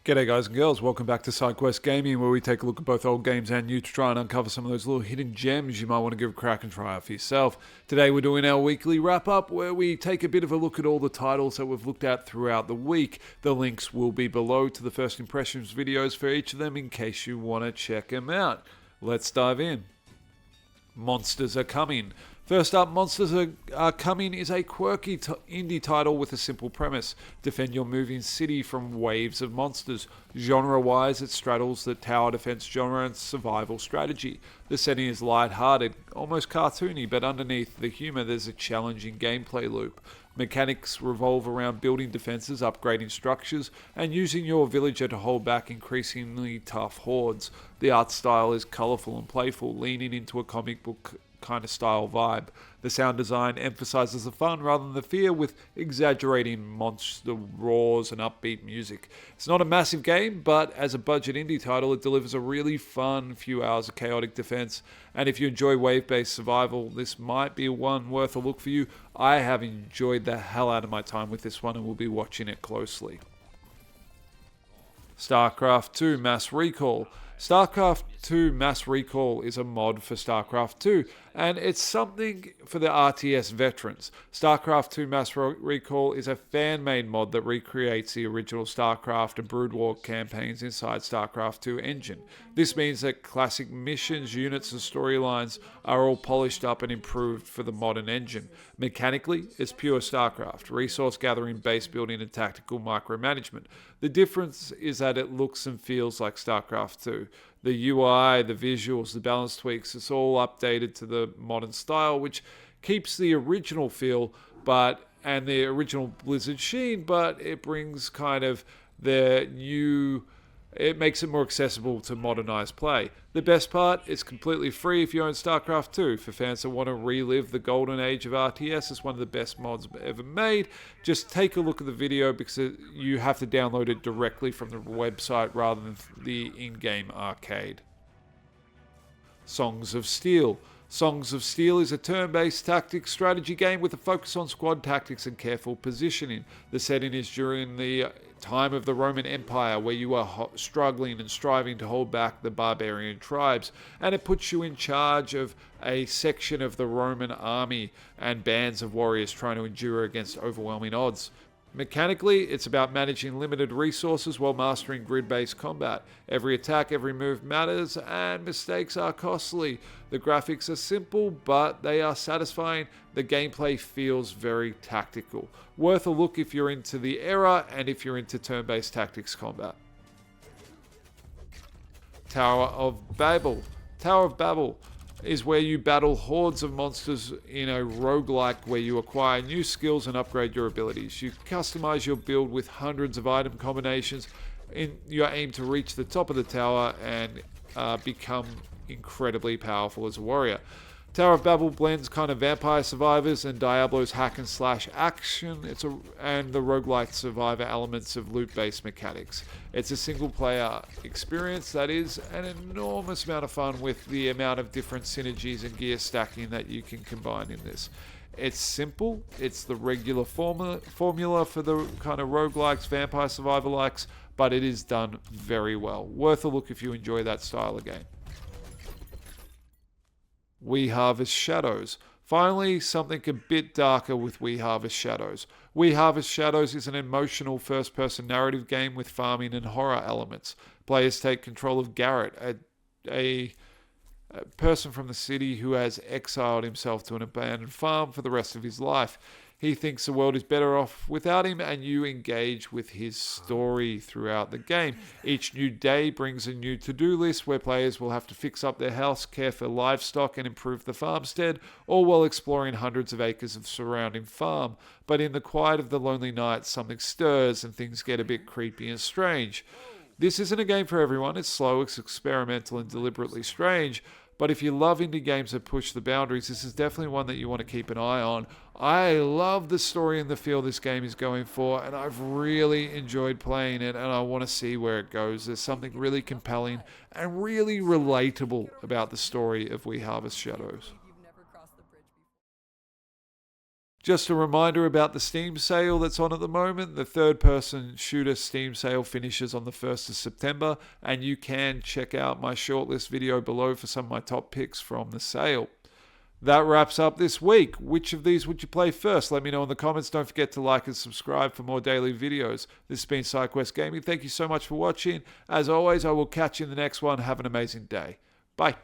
G'day guys and girls, welcome back to SideQuest Gaming, where we take a look at both old games and new to try and uncover some of those little hidden gems you might want to give a crack and try out for yourself. Today we're doing our weekly wrap up where we take a bit of a look at all the titles that we've looked at throughout the week. The links will be below to the first impressions videos for each of them in case you want to check them out. Let's dive in. Monsters Are Coming. First up, Monsters Are Coming is a quirky indie title with a simple premise. Defend your moving city from waves of monsters. Genre-wise, it straddles the tower defense genre and survival strategy. The setting is light-hearted, almost cartoony, but underneath the humor there's a challenging gameplay loop. Mechanics revolve around building defenses, upgrading structures, and using your villager to hold back increasingly tough hordes. The art style is colourful and playful, leaning into a comic book kind of style vibe. The sound design emphasizes the fun rather than the fear, with exaggerating monster roars and upbeat music. It's not a massive game, but as a budget indie title, it delivers a really fun few hours of chaotic defense. And if you enjoy wave-based survival, this might be one worth a look for you. I have enjoyed the hell out of my time with this one and will be watching it closely. Starcraft 2 Mass Recall. Starcraft 2 Mass Recall is a mod for Starcraft 2, and it's something for the RTS veterans. Starcraft 2 Mass Recall is a fan-made mod that recreates the original Starcraft and Brood War campaigns inside Starcraft 2 engine. This means that classic missions, units, and storylines are all polished up and improved for the modern engine. Mechanically, it's pure Starcraft, resource gathering, base building, and tactical micromanagement. The difference is that it looks and feels like Starcraft 2. The UI, the visuals, the balance tweaks, it's all updated to the modern style, which keeps the original feel and the original Blizzard sheen, but it brings kind of the new... It makes it more accessible to modernized play. The best part, it's completely free if you own StarCraft 2. For fans that want to relive the golden age of RTS, it's one of the best mods ever made. Just take a look at the video because you have to download it directly from the website rather than the in-game arcade. Songs of Steel. Songs of Steel is a turn-based tactics strategy game with a focus on squad tactics and careful positioning. The setting is during the time of the Roman Empire, where you are struggling and striving to hold back the barbarian tribes, and it puts you in charge of a section of the Roman army and bands of warriors trying to endure against overwhelming odds. Mechanically, it's about managing limited resources while mastering grid-based combat. Every attack, every move matters, and mistakes are costly. The graphics are simple, but they are satisfying. The gameplay feels very tactical. Worth a look if you're into the era and if you're into turn-based tactics combat. Tower of Babel. Tower of Babel is where you battle hordes of monsters in a roguelike where you acquire new skills and upgrade your abilities. You customize your build with hundreds of item combinations in your aim to reach the top of the tower and become incredibly powerful as a warrior. Tower of Babel blends kind of Vampire Survivors and Diablo's hack and slash action and the roguelike survivor elements of loot-based mechanics. It's a single-player experience that is an enormous amount of fun with the amount of different synergies and gear stacking that you can combine in this. It's simple, it's the regular formula for the kind of roguelikes, Vampire Survivor-likes, but it is done very well. Worth a look if you enjoy that style of game. We Harvest Shadows. Finally, something a bit darker with We Harvest Shadows. We Harvest Shadows is an emotional first-person narrative game with farming and horror elements. Players take control of Garrett, a person from the city who has exiled himself to an abandoned farm for the rest of his life. He thinks the world is better off without him, and you engage with his story throughout the game. Each new day brings a new to-do list where players will have to fix up their house, care for livestock, and improve the farmstead, all while exploring hundreds of acres of surrounding farm. But in the quiet of the lonely night, something stirs and things get a bit creepy and strange. This isn't a game for everyone. It's slow, it's experimental, and deliberately strange. But if you love indie games that push the boundaries, this is definitely one that you want to keep an eye on. I love the story and the feel this game is going for, and I've really enjoyed playing it, and I want to see where it goes. There's something really compelling and really relatable about the story of We Harvest Shadows. Just a reminder about the Steam sale that's on at the moment. The third-person shooter Steam sale finishes on the 1st of September, and you can check out my shortlist video below for some of my top picks from the sale. That wraps up this week. Which of these would you play first? Let me know in the comments. Don't forget to like and subscribe for more daily videos. This has been SideQuest Gaming. Thank you so much for watching. As always, I will catch you in the next one. Have an amazing day. Bye.